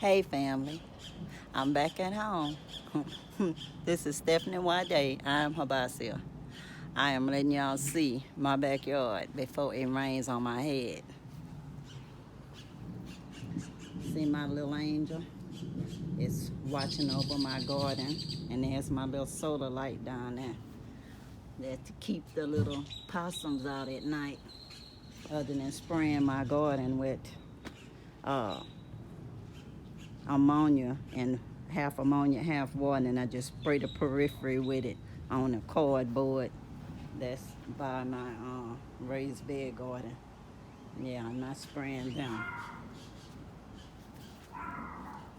Hey family, I'm back at home. This is Stephanie Wade. I'm Habasia. I am letting y'all see my backyard before it rains on my head. See my little angel? It's watching over my garden, and there's my little solar light down there. That's to keep the little possums out at night, other than spraying my garden with uh, ammonia and half ammonia, half water, and I just spray the periphery with it on a cardboard that's by my raised bed garden. Yeah, I'm not spraying them.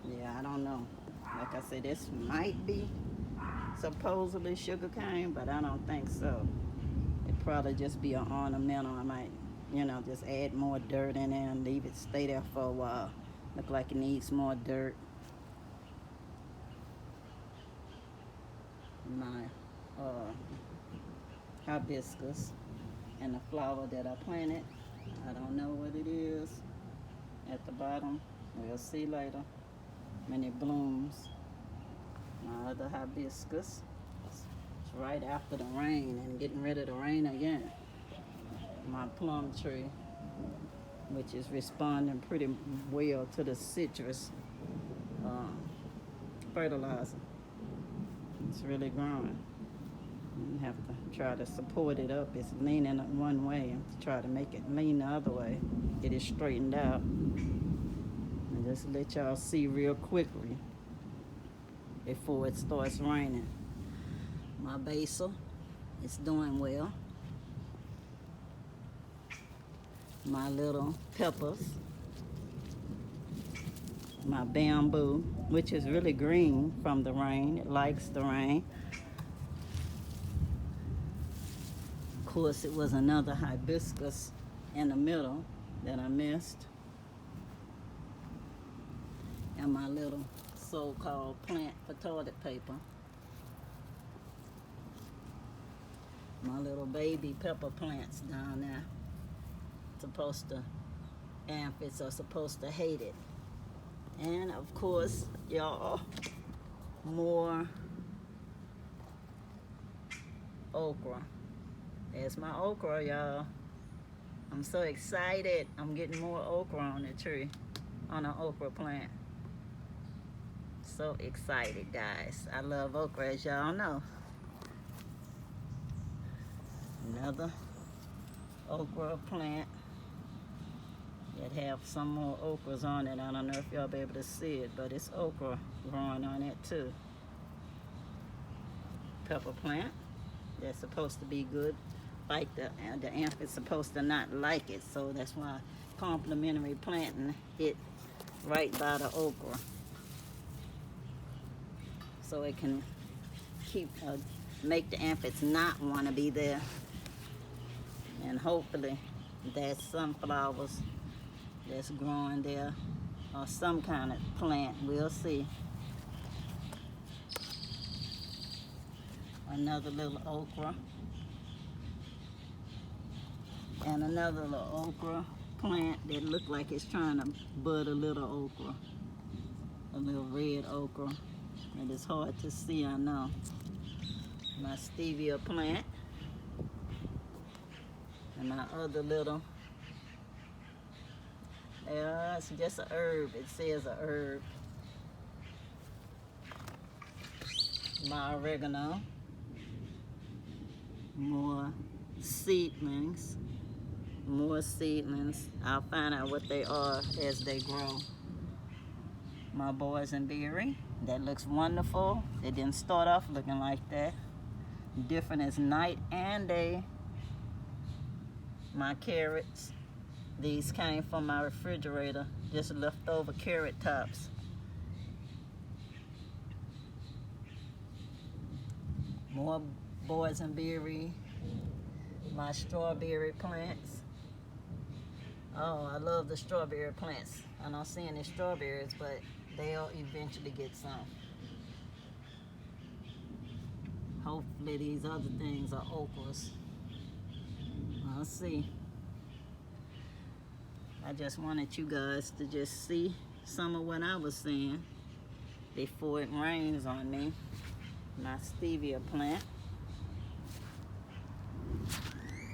Yeah, I don't know. Like I said, this might be supposedly sugar cane, but I don't think so. It probably just be an ornamental. I might, just add more dirt in there and leave it stay there for a while. Look like it needs more dirt. My uh, hibiscus and the flower that I planted. I don't know what it is at the bottom. We'll see later when it blooms. My other hibiscus. It's right after the rain and getting ready to rain again. My plum tree, which is responding pretty well to the citrus um, fertilizer. It's really growing. You have to try to support it up. It's leaning one way to try to make it lean the other way. Get it straightened out. And just let y'all see real quickly before it starts raining. My basil is doing well. My little peppers. My bamboo, which is really green from the rain. It likes the rain. Of course, it was another hibiscus in the middle that I missed. And my little so-called plant for toilet paper. My little baby pepper plants down there. Aphids are supposed to hate it. And of course, y'all, more okra. There's my okra, y'all. I'm so excited. I'm getting more okra on the tree, on an okra plant. So excited, guys. I love okra, as y'all know. Another okra plant that have some more okras on it. I don't know if y'all be able to see it, but it's okra growing on it too. Pepper plant. That's supposed to be good. Like the amphids supposed to not like it, so that's why complementary planting it right by the okra, so it can make the aphids not want to be there. And hopefully there's sunflowers that's growing there, or some kind of plant. We'll see. Another little okra. And another little okra plant that look like it's trying to bud a little okra. A little red okra. And it's hard to see, I know. My stevia plant. And my other little, it's just a herb. It says a herb. My oregano. More seedlings. I'll find out what they are as they grow. My boysenberry. That looks wonderful. It didn't start off looking like that. Different as night and day. My carrots. These came from my refrigerator. Just leftover carrot tops. More boysenberry. My strawberry plants. Oh, I love the strawberry plants. I don't see any strawberries, but they'll eventually get some. Hopefully these other things are okras. Let's see. I just wanted you guys to just see some of what I was saying before it rains on me. My stevia plant,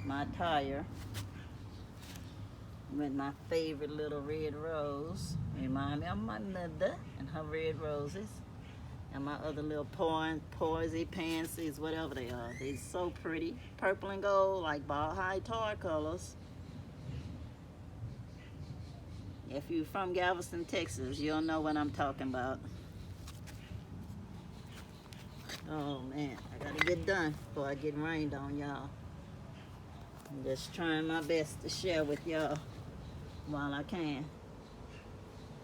my tire, with my favorite little red rose. Remind me of my mother and her red roses. And my other little posy pansies, whatever they are. They're so pretty. Purple and gold, like ball high tar colors. If you're from Galveston, Texas, you'll know what I'm talking about. Oh man, I gotta get done before I get rained on, y'all. I'm just trying my best to share with y'all while I can.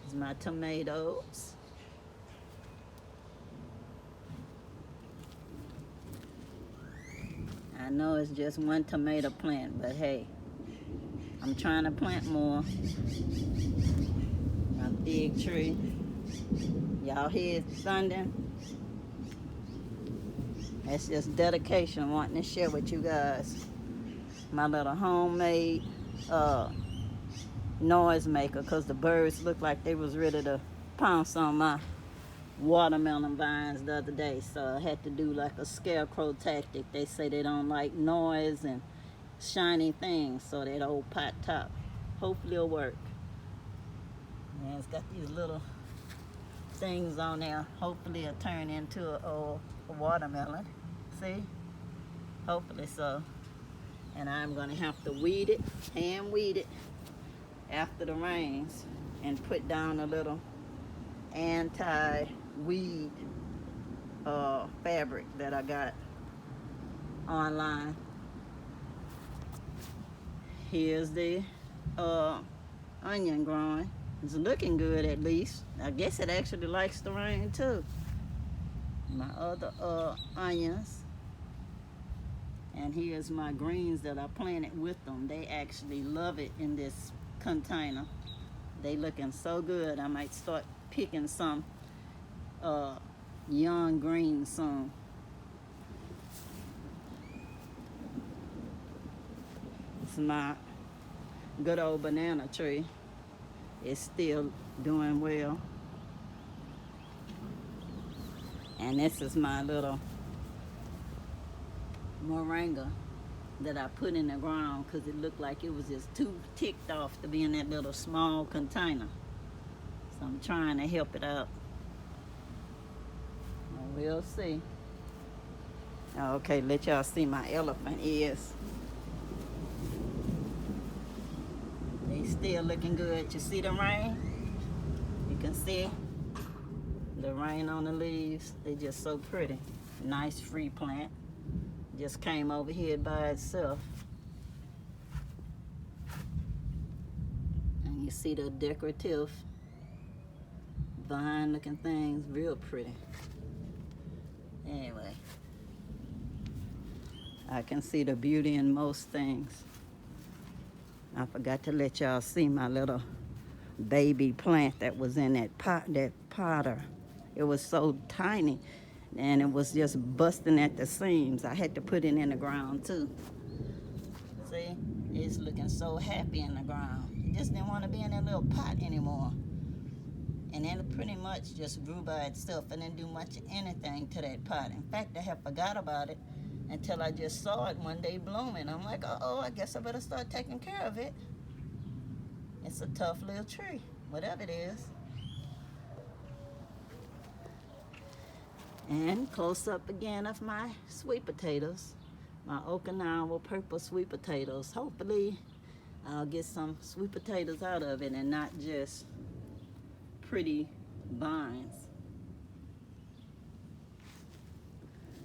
These are my tomatoes. I know it's just one tomato plant, but hey, I'm trying to plant more. My fig tree. Y'all hear it thundering? That's just dedication, wanting to share with you guys. My little homemade noise maker, because the birds looked like they was ready to pounce on my watermelon vines the other day, so I had to do like a scarecrow tactic. They say they don't like noise and shiny things, so that old pot top. Hopefully it'll work. And it's got these little things on there. Hopefully it'll turn into a watermelon. See? Hopefully so. And I'm gonna have to weed it, hand weed it after the rains, and put down a little anti-weed fabric that I got online. Here's the onion growing. It's looking good, at least. I guess it actually likes the rain too. My other onions. And here's my greens that I planted with them. They actually love it in this container. They looking so good. I might start picking some young greens soon. It's my good old banana tree. It's still doing well. And this is my little moringa that I put in the ground because it looked like it was just too ticked off to be in that little small container. So I'm trying to help it out. And we'll see. Okay, let y'all see my elephant ears. They still looking good. You see the rain? You can see the rain on the leaves. They just so pretty. Nice free plant. Just came over here by itself. And you see the decorative vine looking things, real pretty. Anyway, I can see the beauty in most things. I forgot to let y'all see my little baby plant that was in that potter. It was so tiny and it was just busting at the seams. I had to put it in the ground too. See, it's looking so happy in the ground. It just didn't want to be in that little pot anymore. And then it pretty much just grew by itself and didn't do much anything to that pot. In fact, I had forgot about it until I just saw it one day blooming. I'm like, uh-oh, I guess I better start taking care of it. It's a tough little tree, whatever it is. And close up again of my sweet potatoes, my Okinawa purple sweet potatoes. Hopefully I'll get some sweet potatoes out of it and not just pretty vines.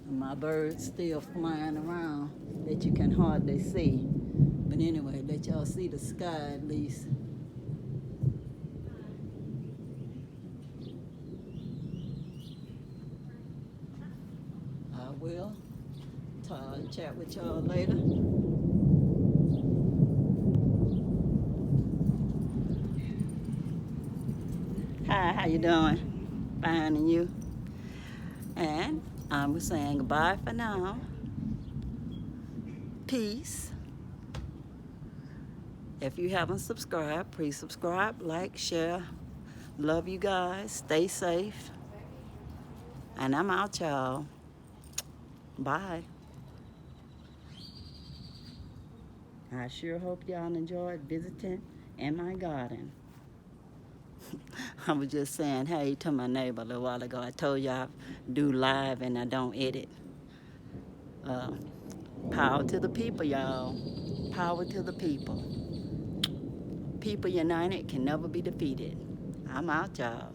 And my birds still flying around that you can hardly see. But anyway, let y'all see the sky at least. I will talk and chat with y'all later. Hi, how you doing? Fine, and you? And I'm saying goodbye for now. Peace. If you haven't subscribed, please subscribe, like, share, Love you guys. Stay safe. And I'm out, y'all. Bye. I sure hope y'all enjoyed visiting in my garden. I was just saying hey to my neighbor a little while ago. I told y'all I do live and I don't edit. Uh, Power to the people, y'all. Power to the people. People united can never be defeated. I'm out, y'all.